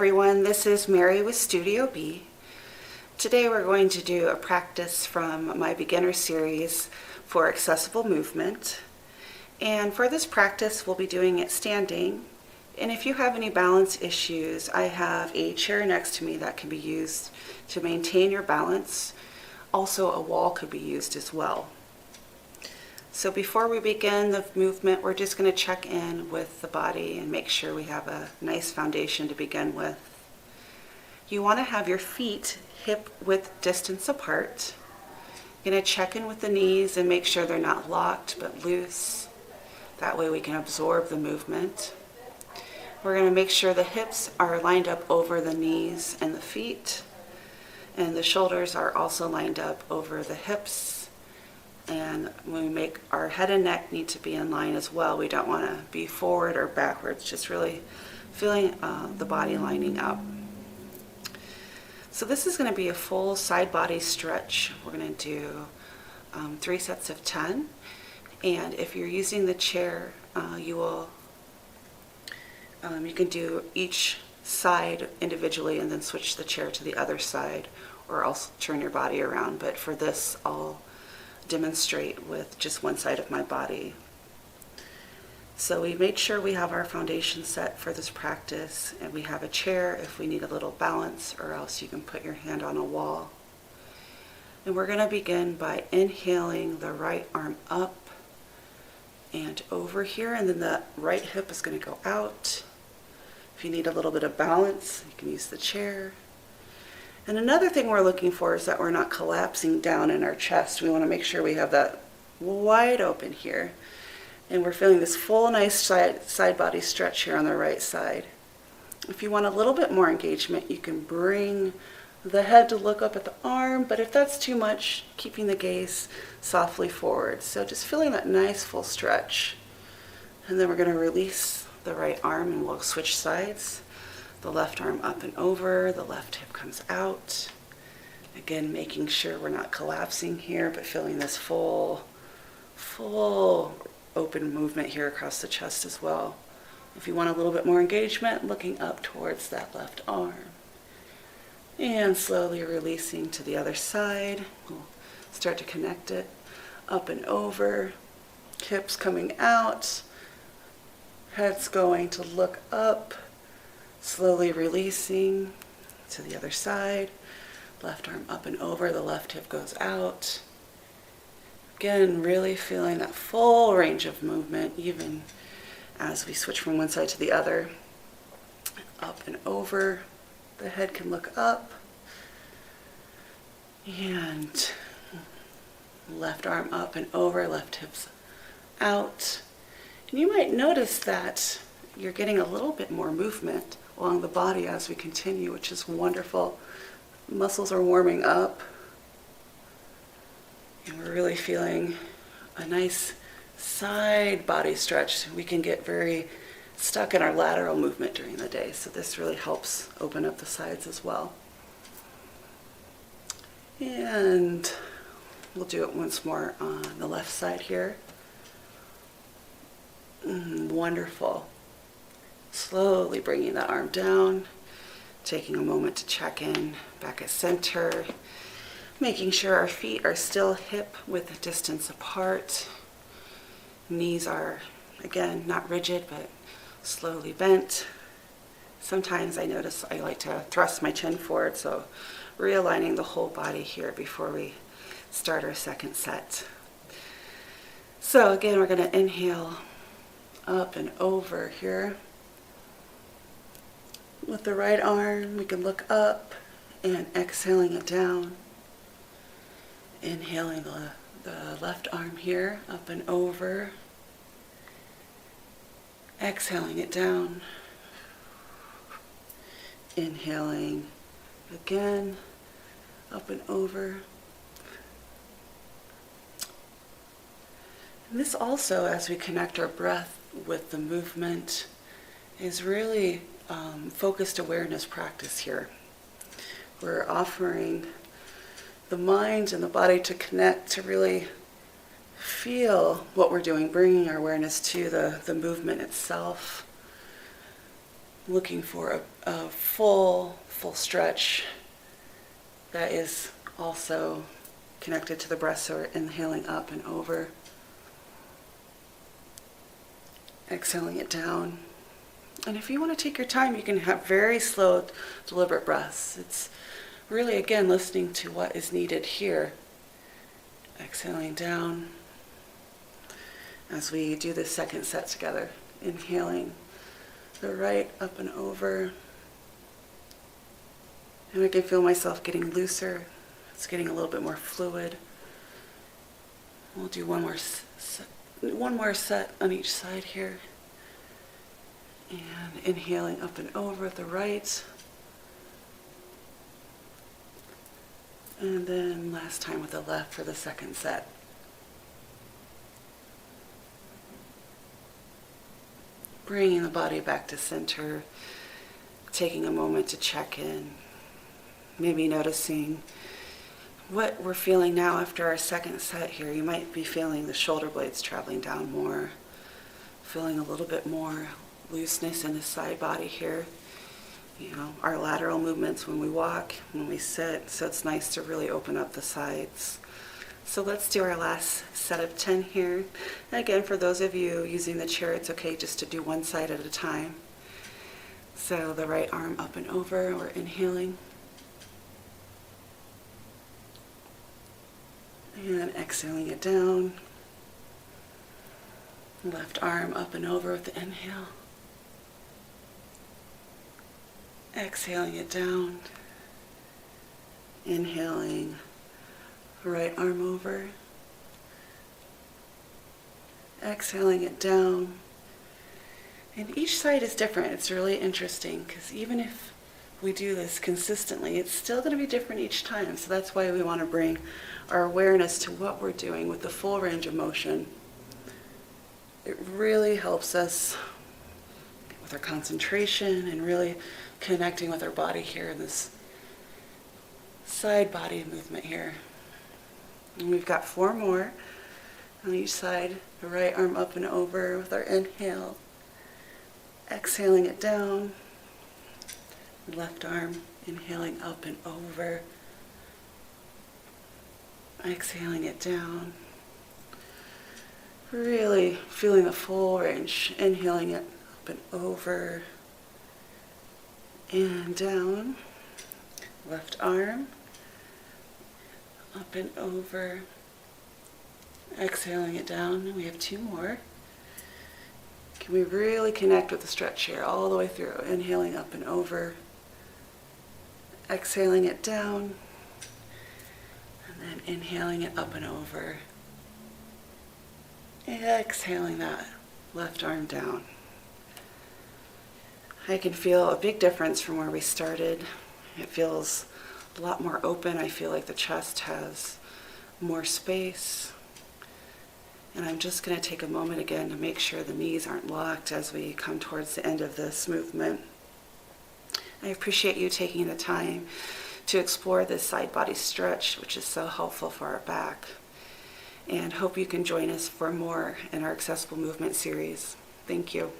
everyone, this is Mary with Studio B. Today we're going to do a practice from my beginner series for accessible movement. And for this practice we'll be doing it standing. And if you have any balance issues, I have a chair next to me that can be used to maintain your balance. Also a wall could be used as well. So before we begin the movement, we're just going to check in with the body and make sure we have a nice foundation to begin with. You want to have your feet hip width distance apart. You're going to check in with the knees and make sure they're not locked but loose. That way we can absorb the movement. We're going to make sure the hips are lined up over the knees and the feet, and the shoulders are also lined up over the hips. And when we make our head and neck need to be in line as well. We don't want to be forward or backwards, just really feeling the body lining up. So this is going to be a full side body stretch. We're going to do 3 sets of 10. And if you're using the chair, you can do each side individually and then switch the chair to the other side, or else turn your body around. But for this, I'll demonstrate with just one side of my body. So we made sure we have our foundation set for this practice, and we have a chair if we need a little balance, or else you can put your hand on a wall. And we're going to begin by inhaling the right arm up and over here, and then the right hip is going to go out. If you need a little bit of balance, you can use the chair. And another thing we're looking for is that we're not collapsing down in our chest. We want to make sure we have that wide open here. And we're feeling this full, nice side body stretch here on the right side. If you want a little bit more engagement, you can bring the head to look up at the arm, but if that's too much, keeping the gaze softly forward. So just feeling that nice full stretch. And then we're going to release the right arm and we'll switch sides. The left arm up and over, the left hip comes out. Again, making sure we're not collapsing here, but feeling this full open movement here across the chest as well. If you want a little bit more engagement, looking up towards that left arm. And slowly releasing to the other side. We'll start to connect it up and over. Hips coming out. Head's going to look up. Slowly releasing to the other side. Left arm up and over, the left hip goes out. Again, really feeling that full range of movement, even as we switch from one side to the other. Up and over, the head can look up. And left arm up and over, left hips out. And you might notice that you're getting a little bit more movement along the body as we continue, which is wonderful. Muscles are warming up, and we're really feeling a nice side body stretch. We can get very stuck in our lateral movement during the day, so this really helps open up the sides as well. And we'll do it once more on the left side here. Wonderful. Slowly bringing the arm down, taking a moment to check in back at center, making sure our feet are still hip width distance apart. Knees are, again, not rigid, but slowly bent. Sometimes I notice I like to thrust my chin forward, so realigning the whole body here before we start our second set. So again, we're going to inhale up and over here. With the right arm, we can look up and exhaling it down. Inhaling the left arm here, up and over. Exhaling it down. Inhaling again, up and over. And this also, as we connect our breath with the movement, is really focused awareness practice here. We're offering the mind and the body to connect, to really feel what we're doing, bringing our awareness to the movement itself. looking for a full stretch that is also connected to the breath, so we're inhaling up and over, exhaling it down. And if you want to take your time, you can have very slow, deliberate breaths. It's really, again, listening to what is needed here. Exhaling down as we do the second set together. Inhaling the right up and over. And I can feel myself getting looser. It's getting a little bit more fluid. We'll do one more set on each side here. And inhaling up and over the right. And then last time with the left for the second set. Bringing the body back to center, taking a moment to check in, maybe noticing what we're feeling now after our second set here. You might be feeling the shoulder blades traveling down more, feeling a little bit more looseness in the side body here. You know, our lateral movements when we walk, when we sit, so it's nice to really open up the sides. So let's do our last set of 10 here. And again, for those of you using the chair, it's okay just to do one side at a time. So the right arm up and over, we're inhaling. And exhaling it down. Left arm up and over with the inhale. Exhaling it down. Inhaling, right arm over. Exhaling it down. And each side is different. It's really interesting because even if we do this consistently, it's still going to be different each time. So that's why we want to bring our awareness to what we're doing with the full range of motion. It really helps us with our concentration and really connecting with our body here in this side body movement here. And we've got 4 more on each side. The right arm up and over with our inhale. Exhaling it down. Left arm inhaling up and over. Exhaling it down. Really feeling the full range. Inhaling it up and over. And down. Left arm up and over. Exhaling it down. We have 2 more. Can we really connect with the stretch here all the way through? Inhaling up and over. Exhaling it down. And then inhaling it up and over. Exhaling that left arm down. I can feel a big difference from where we started. It feels a lot more open. I feel like the chest has more space. And I'm just going to take a moment again to make sure the knees aren't locked as we come towards the end of this movement. I appreciate you taking the time to explore this side body stretch, which is so helpful for our back. And hope you can join us for more in our Accessible Movement series. Thank you.